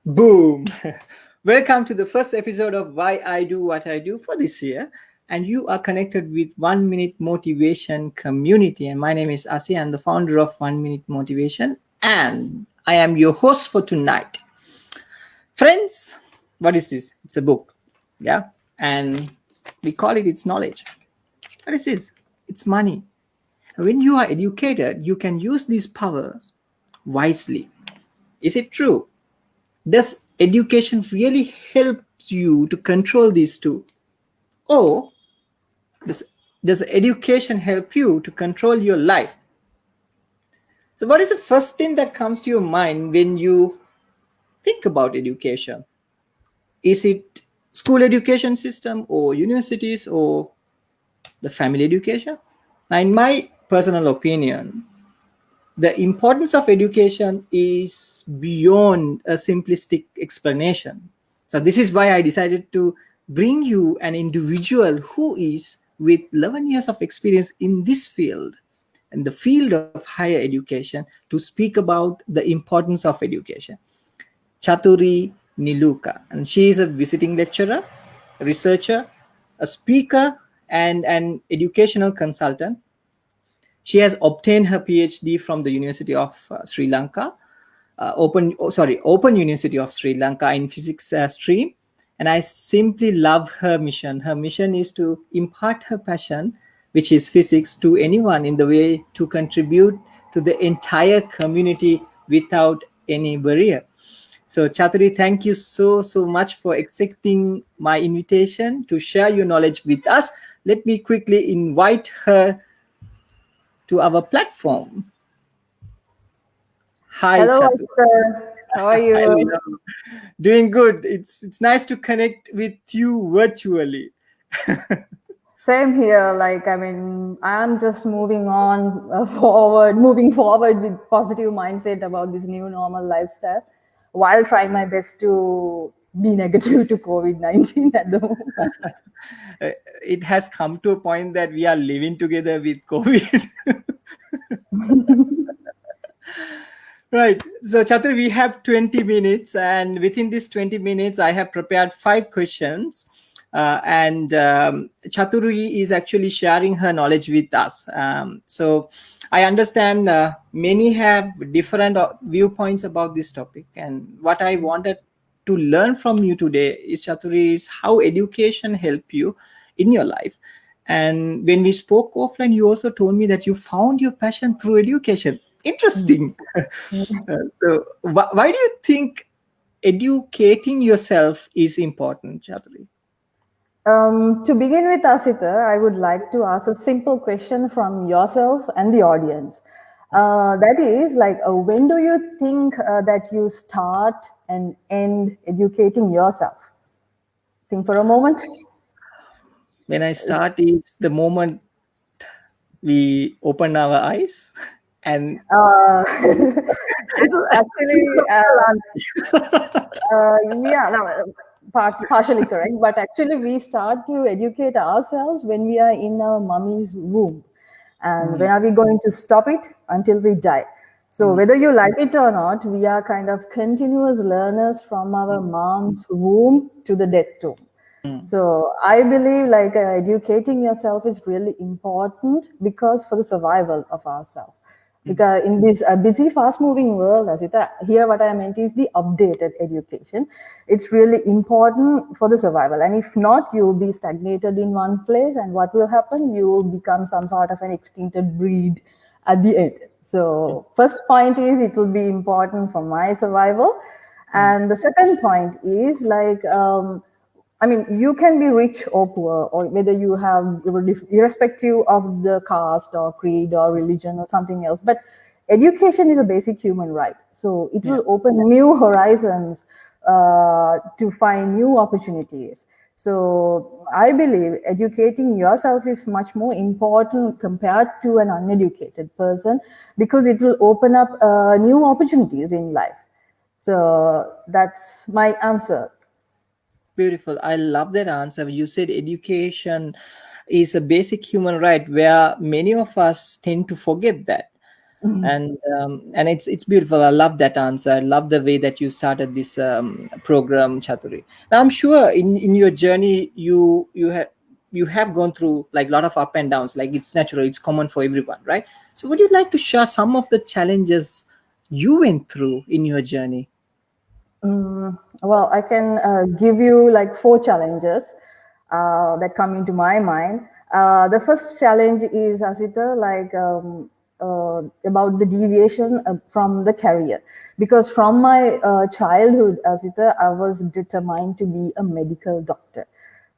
Boom! Welcome to the first episode of Why I Do What I Do for this year. And you are connected with 1 Minute Motivation Community. And my name is Asi. I'm the founder of 1 Minute Motivation. And I am your host for tonight. Friends, what is this? It's a book. Yeah. And we call it It's Knowledge. What is this? It's money. When you are educated, you can use these powers wisely. Is it true? Does education really help you to control these two? Or does education help you to control your life? So what is the first thing that comes to your mind when you think about education? Is it school education system or universities or the family education? Now, in my personal opinion, the importance of education is beyond a simplistic explanation. So this is why I decided to bring you an individual who is with 11 years of experience in this field, in the field of higher education, to speak about the importance of education. Chathurie Niluka, and she is a visiting lecturer, a researcher, a speaker, and an educational consultant. She has obtained her PhD from the University of Sri Lanka, Open University of Sri Lanka in physics stream. And I simply love her mission. Her mission is to impart her passion, which is physics, to anyone in the way to contribute to the entire community without any barrier. So Chathurie, thank you so much for accepting my invitation to share your knowledge with us. Let me quickly invite her to our platform. Hi, Hello, Chathurie. Oscar. How are you? Hello. Doing good. It's nice to connect with you virtually. Same here. I'm just moving on moving forward with positive mindset about this new normal lifestyle, while trying my best to be negative to COVID-19 at the moment. It has come to a point that we are living together with COVID. Right. So, Chathurie, we have 20 minutes, and within these 20 minutes, I have prepared 5 questions. Chathurie is actually sharing her knowledge with us. So, I understand many have different viewpoints about this topic. And what I wanted to learn from you today is, Chathurie, is how education helped you in your life. And when we spoke offline, you also told me that you found your passion through education. Interesting. So why do you think educating yourself is important, Chathurie? To begin with, Asita, I would like to ask a simple question from yourself and the audience. That is when do you think that you start and end educating yourself? Think for a moment. When I start is the moment we open our eyes and It was actually, yeah, no, partially correct. But actually, we start to educate ourselves when we are in our mummy's womb. And when are we going to stop it? Until we die. So whether you like it or not, we are kind of continuous learners from our mom's womb to the death tomb. So I believe educating yourself is really important because for the survival of ourselves. Because in this busy, fast-moving world, Asita, here what I meant is the updated education. It's really important for the survival. And if not, you will be stagnated in one place. And what will happen? You will become some sort of an extincted breed at the end. So first point is it will be important for my survival. And the second point is you can be rich or poor, or whether you have, irrespective of the caste or creed or religion or something else. But education is a basic human right. So it will open new horizons to find new opportunities. So I believe educating yourself is much more important compared to an uneducated person because it will open up new opportunities in life. So that's my answer. Beautiful. I love that answer. You said education is a basic human right, where many of us tend to forget that. And it's beautiful. I love that answer. I love the way that you started this program, Chathurie. Now I'm sure in your journey you have gone through like a lot of up and downs. Like it's natural, it's common for everyone, right? So would you like to share some of the challenges you went through in your journey? Well, I can give you like 4 challenges that come into my mind. The first challenge is, Asita, like about the deviation from the career. Because from my childhood, Asita, I was determined to be a medical doctor.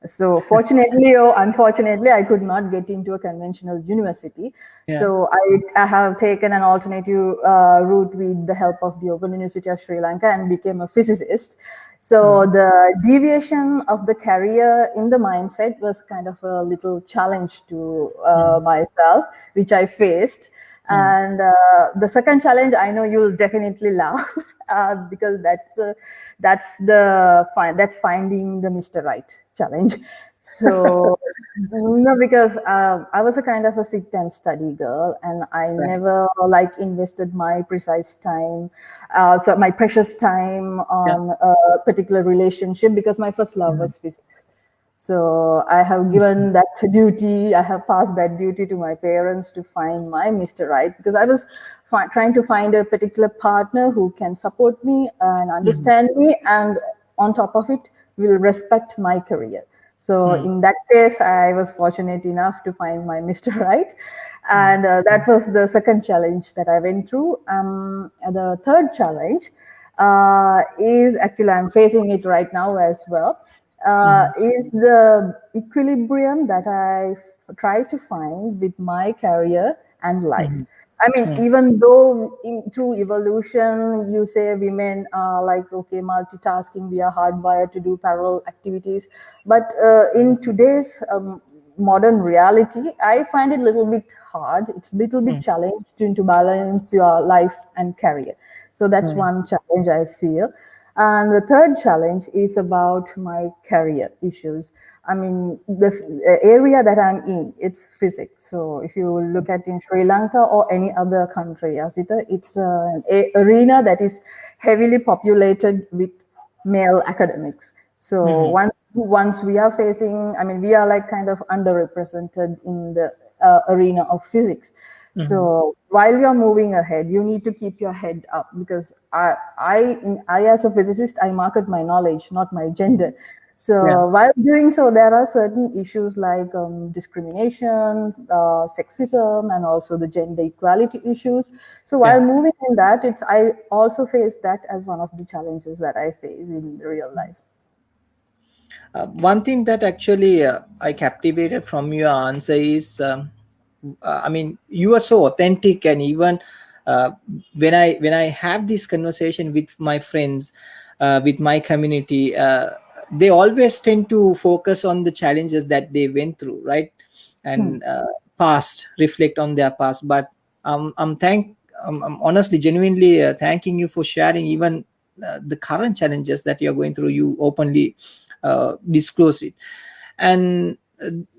So fortunately or unfortunately, I could not get into a conventional university. Yeah. So I have taken an alternative route with the help of the Open University of Sri Lanka and became a physicist. So the deviation of the career in the mindset was kind of a little challenge to myself, which I faced. And the second challenge, I know you'll definitely laugh because that's finding the Mr. Right challenge. So no, because I was a kind of a sit and study girl, and I Right. never like invested my precise time, so my precious time Yeah. on a particular relationship because my first love was physics. So I have given that duty, I have passed that duty to my parents to find my Mr. Right because I was trying to find a particular partner who can support me and understand me, and on top of it, will respect my career. So in that case, I was fortunate enough to find my Mr. Right. And that was the second challenge that I went through. The third challenge is actually, I'm facing it right now as well, is the equilibrium that I try to find with my career and life. I mean, even though through evolution, you say women are like, okay, multitasking, we are hardwired to do parallel activities. But in today's modern reality, I find it a little bit hard. It's a little bit challenging to balance your life and career. So that's one challenge I feel. And the third challenge is about my career issues. I mean, the area that I'm in, it's physics. So if you look at in Sri Lanka or any other country, Asita, it's an arena that is heavily populated with male academics. So once we are facing, I mean, we are like kind of underrepresented in the arena of physics. So while you're moving ahead, you need to keep your head up because I as a physicist, I market my knowledge, not my gender. Yeah. So while doing so, there are certain issues like discrimination, sexism, and also the gender equality issues. So while Yeah. moving in that, I also face that as one of the challenges that I face in real life. One thing that actually I captivated from your answer is, I mean, you are so authentic, and even uh, when I have this conversation with my friends, with my community, they always tend to focus on the challenges that they went through, right? And past, reflect on their past. But I'm honestly, genuinely thanking you for sharing even the current challenges that you're going through. You openly disclose it. And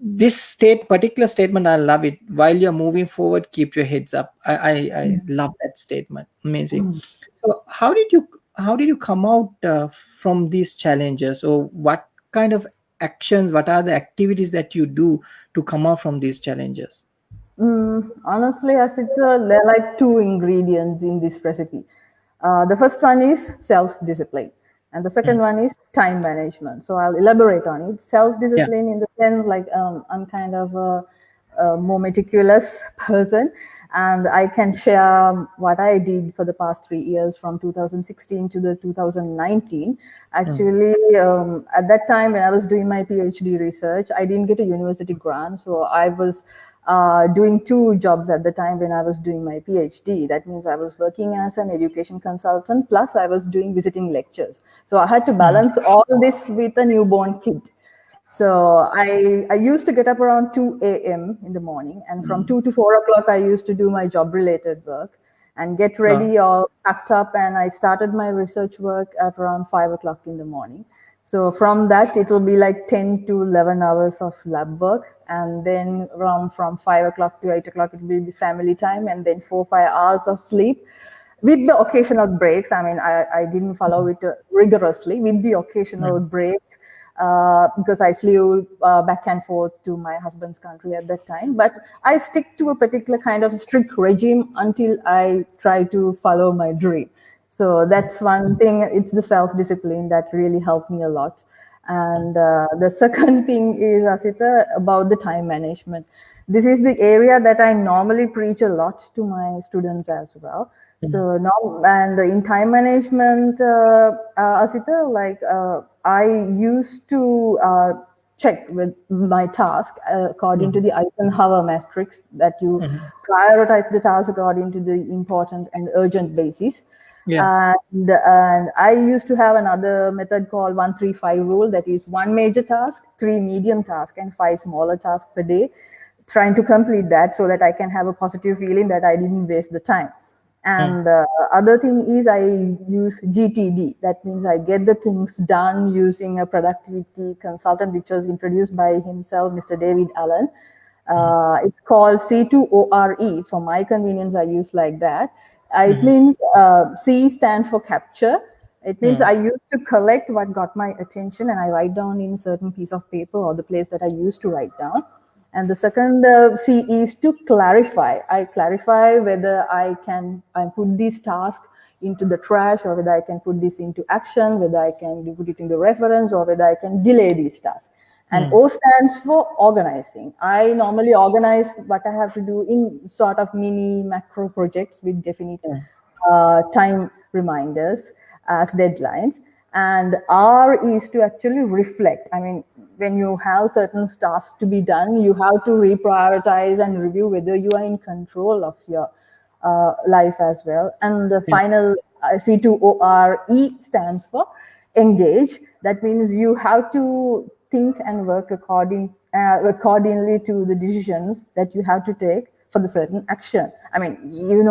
this particular statement, I love it. While you're moving forward, keep your heads up. I love that statement. Amazing. So how did you come out from these challenges, or what kind of actions, what are the activities that you do to come out from these challenges? Honestly, as there are like two ingredients in this recipe. The first one is self-discipline, and the second one is time management. So I'll elaborate on it. Yeah. Self-discipline in the sense like I'm kind of a more meticulous person, and I can share what I did for the past 3 years from 2016 to the 2019. Actually, at that time when I was doing my PhD research, I didn't get a university grant, so I was doing 2 jobs at the time when I was doing my PhD. That means I was working as an education consultant, plus I was doing visiting lectures. So I had to balance all this with a newborn kid. So I used to get up around 2 a.m. in the morning, and from 2 to 4 o'clock, I used to do my job related work and get Wow. ready all packed up. And I started my research work at around 5 o'clock in the morning. So from that, it will be like 10 to 11 hours of lab work. And then around from 5 o'clock to 8 o'clock, it will be family time. And then 4 5 hours of sleep with the occasional breaks. I mean, I didn't follow it rigorously with the occasional breaks because I flew back and forth to my husband's country at that time. But I stick to a particular kind of strict regime until I try to follow my dream. So that's one thing. It's the self-discipline that really helped me a lot. And the second thing is, Asita, about the time management. This is the area that I normally preach a lot to my students as well. So now, and in time management, Asita, like I used to check with my task according to the Eisenhower matrix, that you prioritize the task according to the important and urgent basis. Yeah. And I used to have another method called 135 rule, that is one major task, three medium tasks, and five smaller tasks per day, trying to complete that so that I can have a positive feeling that I didn't waste the time. And other thing is I use GTD. That means I get the things done using a productivity consultant, which was introduced by himself, Mr. David Allen. It's called C2ORE. For my convenience, I use like that. It means C stands for capture. It means I used to collect what got my attention and I write down in a certain piece of paper or the place that I used to write down. And the second C is to clarify. I clarify whether I put this task into the trash, or whether I can put this into action, whether I can put it in the reference, or whether I can delay these tasks. And O stands for organizing. I normally organize what I have to do in sort of mini macro projects with definite time reminders as deadlines. And R is to actually reflect. I mean, when you have certain tasks to be done, you have to reprioritize and review whether you are in control of your life as well. And the final C2ORE stands for engage. That means you have to think and work accordingly to the decisions that you have to take for the certain action. I mean,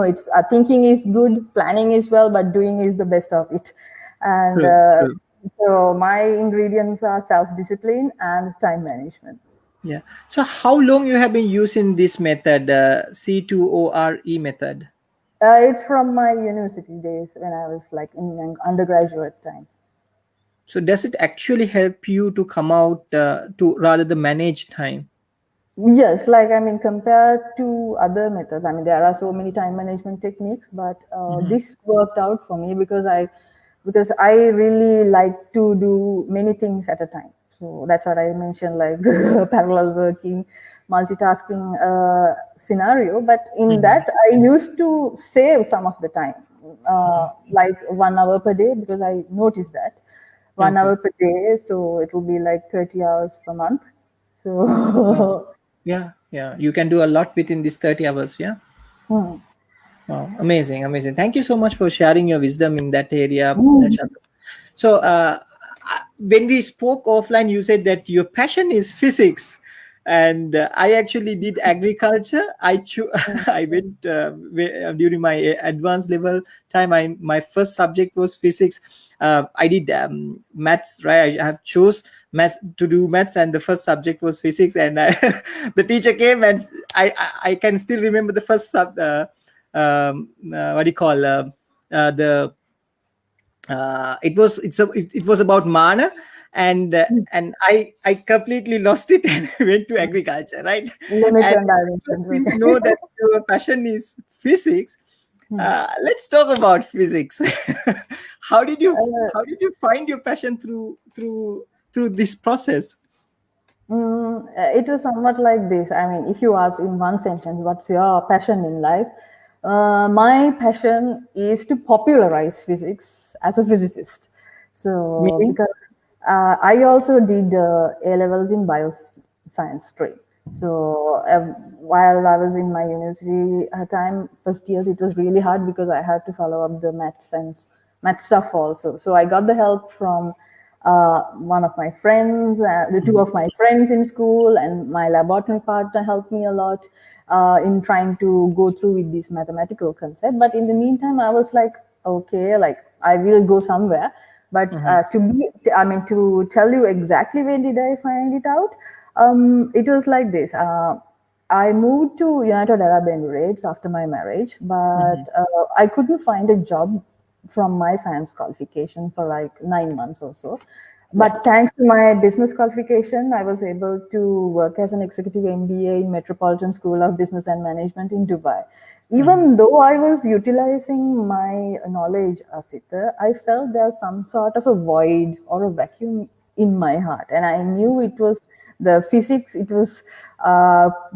it's thinking is good, planning is well, but doing is the best of it. And so my ingredients are self-discipline and time management. Yeah. So how long you have been using this method, C2ORE method? It's from my university days when I was like in an undergraduate time. So does it actually help you to come out to rather the manage time? Yes, like I mean, compared to other methods, I mean, there are so many time management techniques, but this worked out for me because I really like to do many things at a time. So that's what I mentioned, like parallel working, multitasking scenario. But in that, I used to save some of the time, like 1 hour per day, because I noticed that 1 hour per day, so it will be like 30 hours per month. So Yeah, you can do a lot within these 30 hours. Yeah. Wow, amazing. Thank you so much for sharing your wisdom in that area, Chathu. So when we spoke offline, you said that your passion is physics, and I actually did agriculture. I went during my advanced level time. My first subject was physics. I did maths, right? I have chose maths to do maths, and the first subject was physics. And the teacher came, and I can still remember the first what do you call the it was about mana, and I completely lost it and went to agriculture, right? limits And and dimensions. seem to Okay. know that your passion is physics. Let's talk about physics. how did you how did you find your passion through this process? It was somewhat like this. I mean, if you ask in one sentence, what's your passion in life? My passion is to popularize physics as a physicist. So, Meaning? because I also did A levels in bioscience stream. So, while I was in my university time, first years, it was really hard because I had to follow up the math stuff also. So, I got the help from one of my friends, the two of my friends in school, and my laboratory partner helped me a lot in trying to go through with this mathematical concept. But in the meantime, I was like, okay, like I will go somewhere, But to tell you exactly when did I find it out, it was like this. I moved to United Arab Emirates after my marriage, but I couldn't find a job from my science qualification for like 9 months or so. Yeah. But thanks to my business qualification, I was able to work as an executive MBA in Metropolitan School of Business and Management in Dubai. Even though I was utilizing my knowledge, Asita, I felt there's some sort of a void or a vacuum in my heart. And I knew it was the physics, it was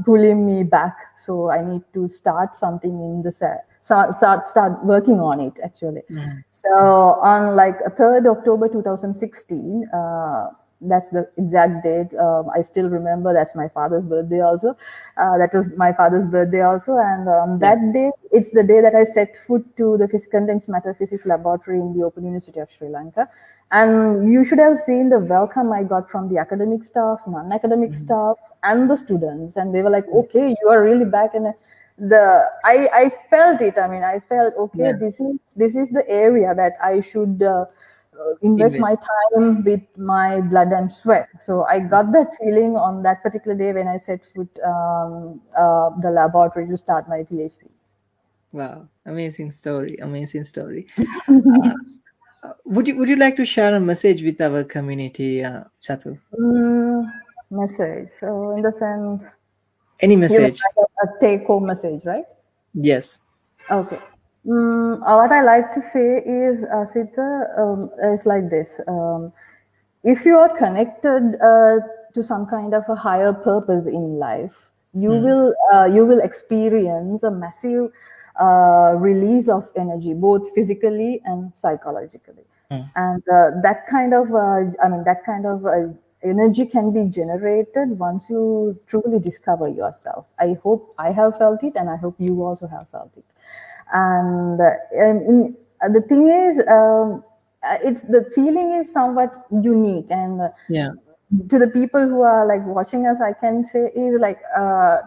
pulling me back. So I need to start something in the start working on it actually. So on like 3rd October 2016, that's the exact date. I still remember. That's my father's birthday also. That was my father's birthday also, and that day, it's the day that I set foot to the condensed matter physics laboratory in the Open University of Sri Lanka. And you should have seen the welcome I got from the academic staff, non-academic staff, and the students. And they were like, "Okay, you are really back in I felt it. I mean, I felt okay. This is the area that I should invest my Invest. time with my blood and sweat. So I got that feeling on that particular day when I set foot the laboratory to start my PhD. Wow, amazing story, amazing story. Would you like to share a message with our community, Chatu? Message. So in the sense, Any you mean message? like a take-home message, right? Yes. Okay. What I like to say is, Sita, is like this. If you are connected to some kind of a higher purpose in life, you will experience a massive release of energy, both physically and psychologically. And that kind of energy can be generated once you truly discover yourself. I hope I have felt it, and I hope you also have felt it. And the thing is, it's the feeling is somewhat unique, and Yeah. to the people who are like watching us, I can say is like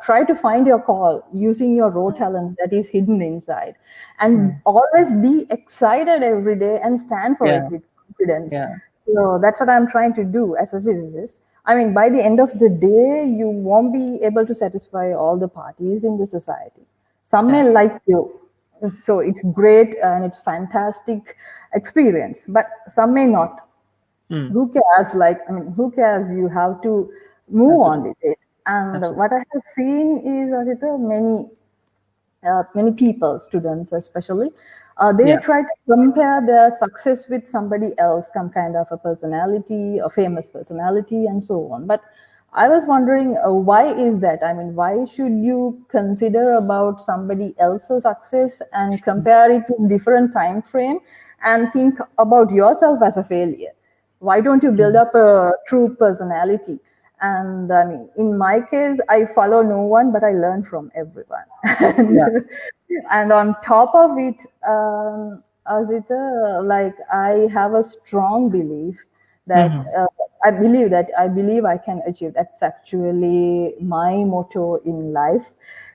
try to find your call using your raw talents that is hidden inside, and always be excited every day and stand for Yeah. it with confidence. Yeah. So that's what I'm trying to do as a physicist. I mean, by the end of the day, you won't be able to satisfy all the parties in the society. Some may Yeah. like you, so it's great and it's fantastic experience, but some may not. Mm. Who cares? Like, I mean, who cares? You have to move on Absolutely. with it. And Absolutely. what I have seen is, Asita, many people, students especially, they Yeah. try to compare their success with somebody else, some kind of a personality, a famous personality, and so on. But I was wondering, why is that? I mean, why should you consider about somebody else's success and compare it to different time frame and think about yourself as a failure? Why don't you build Mm. up a true personality? And I mean, in my case, I follow no one, but I learn from everyone. Yeah. And on top of it, Azita, like I have a strong belief that Hmm. I believe I can achieve. That's actually my motto in life.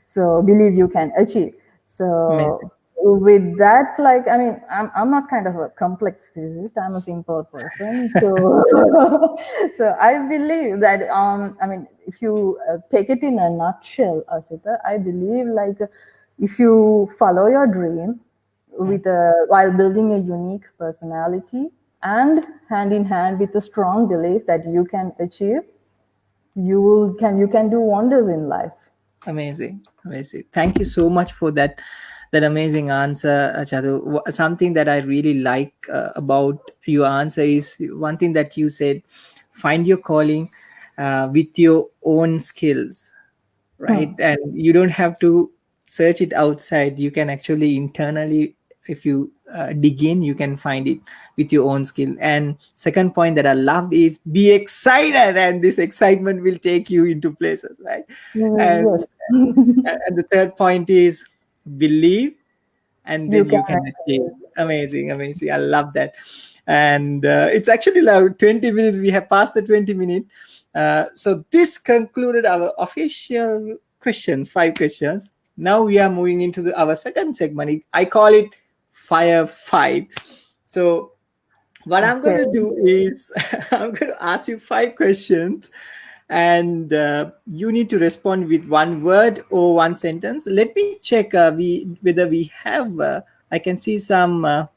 So believe you can achieve. Amazing. So with that, like, I mean, I'm not kind of a complex physicist. I'm a simple person. So so I believe that I mean, if you take it in a nutshell, Asita, I believe like if you follow your dream with while building a unique personality and hand in hand with a strong belief that you can achieve, you can do wonders in life. Amazing, amazing. Thank you so much for that amazing answer, Chadu. Something that I really like about your answer is one thing that you said: find your calling with your own skills, right? And you don't have to search it outside. You can actually internally, if you dig in, you can find it with your own skill. And second point that I love is be excited, and this excitement will take you into places, right? And Yes, and the third point is believe, and you then can you can achieve. achieve. Amazing, amazing. I love that. And it's actually like 20 minutes. We have passed the 20 minute. So this concluded our official questions, 5 questions. Now we are moving into our second segment. I call it firefight. So What I'm going Okay. to do is I'm going to ask you 5 questions, and you need to respond with one word or one sentence. Let me check whether we have. I can see some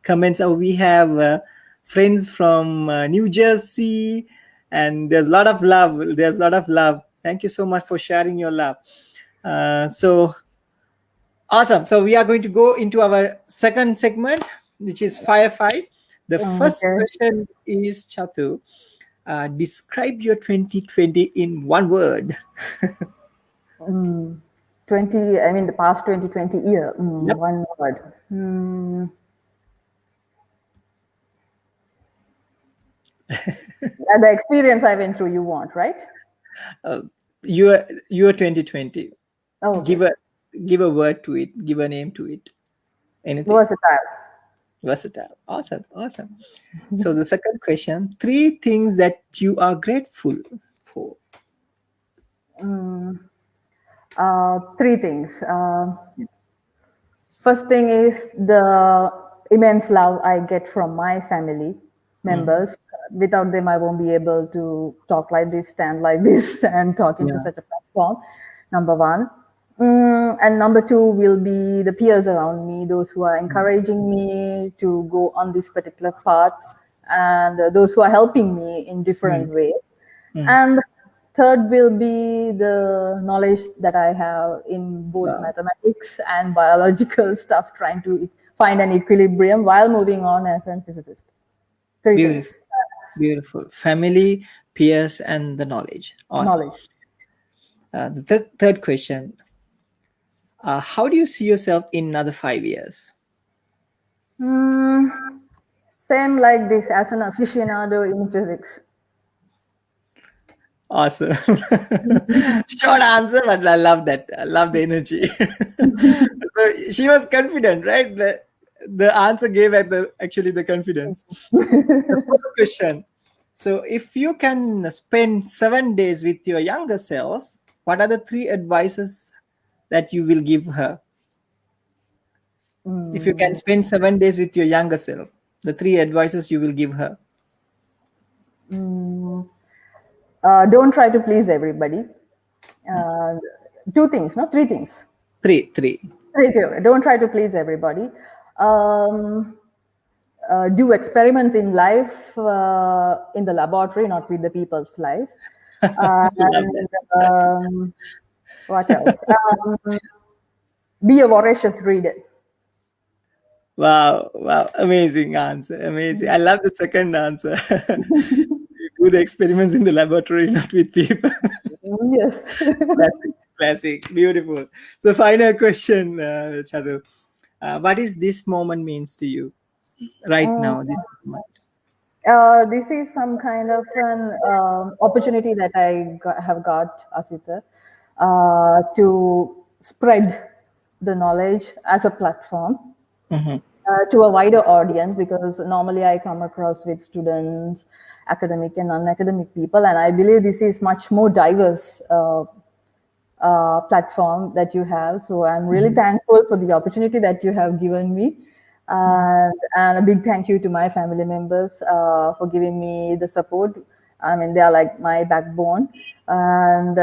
comments. Or we have friends from New Jersey, and there's a lot of love. There's a lot of love. Thank you so much for sharing your love. So awesome. So we are going to go into our second segment, which is firefight. The first Okay. question is Chatu. Describe your 2020 in one word. Mm, 20, I mean, the past 2020 year. Yep. One word. The experience I went through, you want, right? Uh, your 2020. Oh, Give okay. a give a word to it. Give a name to it. Anything. Versatile. Versatile. Awesome. Awesome. So the second question: 3 things that you are grateful for. Three things. First thing is the immense love I get from my family Mm. members. Without them, I won't be able to talk like this, stand like this, and talk into Yeah. such a platform. Number one. And number two will be the peers around me, those who are encouraging me to go on this particular path, and those who are helping me in different Mm. ways. Mm. And third will be the knowledge that I have in both Wow. mathematics and biological stuff, trying to find an equilibrium while moving on as a physicist. Three Beautiful. things. Beautiful. Family, peers, and the knowledge. Awesome. Knowledge. The third question: how do you see yourself in another 5 years? Hmm. Same like this as an aficionado in physics. Awesome. Short answer, but I love that. I love the energy. So she was confident, right? The answer gave at the actually the confidence. The fourth question. So if you can spend 7 days with your younger self, what are the 3 advices that you will give her? If you can spend 7 days with your younger self, the 3 advices you will give her. Don't try to please everybody. Uh, Two things, no, three things. Three. Thank you. Don't try to please everybody. Um, do experiments in life in the laboratory, not with the people's life. Love And that. what else? Be a voracious reader. Wow, wow, amazing answer, amazing. I love the second answer. Do the experiments in the laboratory, not with people. Yes. Classic, classic, beautiful. So, final question, Chadu. What is this moment means to you right Um, now? This moment. this is some kind of an opportunity that have got, Asita, to spread the knowledge as a platform Mhm. to a wider audience, because normally I come across with students, academic and non-academic people, and I believe this is much more diverse platform that you have. So I'm really Mhm. thankful for the opportunity that you have given me. And a big thank you to my family members for giving me the support. I mean, they are like my backbone, and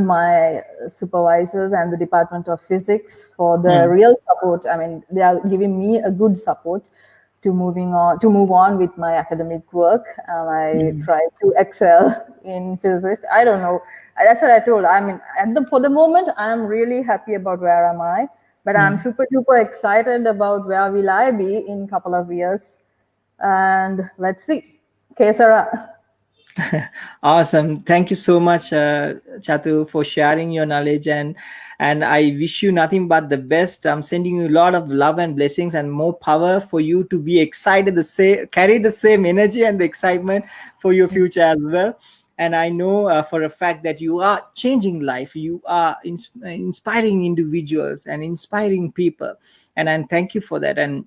my supervisors and the Department of Physics for the Mm. real support. I mean, they are giving me a good support to move on with my academic work, and I Mm. try to excel in physics. I don't know, that's what I told. I mean, for the moment I'm really happy about where am I, but I'm Mm. super duper excited about where will I be in a couple of years, and let's see. Kesara. Awesome. Thank you so much, Chatu, for sharing your knowledge, and I wish you nothing but the best. I'm sending you a lot of love and blessings and more power for you to be excited, the same carry the same energy and the excitement for your future as well. And I know for a fact that you are changing life. You are inspiring individuals and inspiring people, and thank you for that. And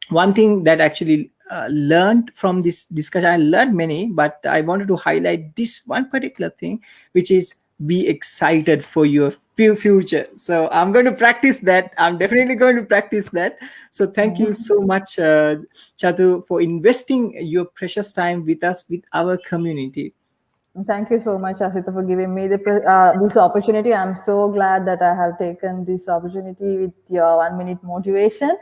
one thing that actually learned from this discussion, I learned many, but I wanted to highlight this one particular thing, which is be excited for your future. So I'm going to practice that. I'm definitely going to practice that. So thank you so much, Chathu, for investing your precious time with us, with our community. Thank you so much, Asita, for giving me this opportunity. I'm so glad that I have taken this opportunity with your 1 minute motivation.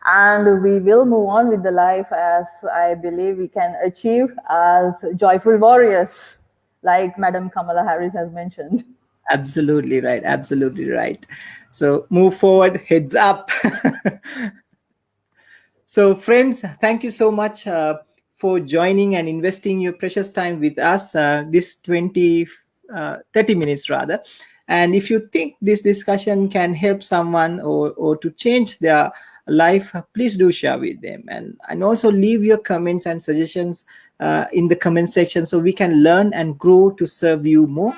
And we will move on with the life as I believe we can achieve as joyful warriors, like Madam Kamala Harris has mentioned. Absolutely right. Absolutely right. So move forward, heads up. So, friends, thank you so much for joining and investing your precious time with us this 30 minutes rather. And if you think this discussion can help someone or to change their life, please do share with them. And also leave your comments and suggestions in the comment section so we can learn and grow to serve you more.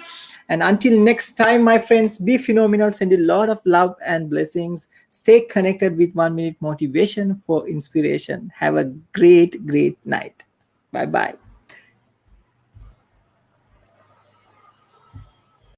And until next time, my friends, be phenomenal. Send a lot of love and blessings. Stay connected with 1 minute motivation for inspiration. Have a great, great night. Bye bye.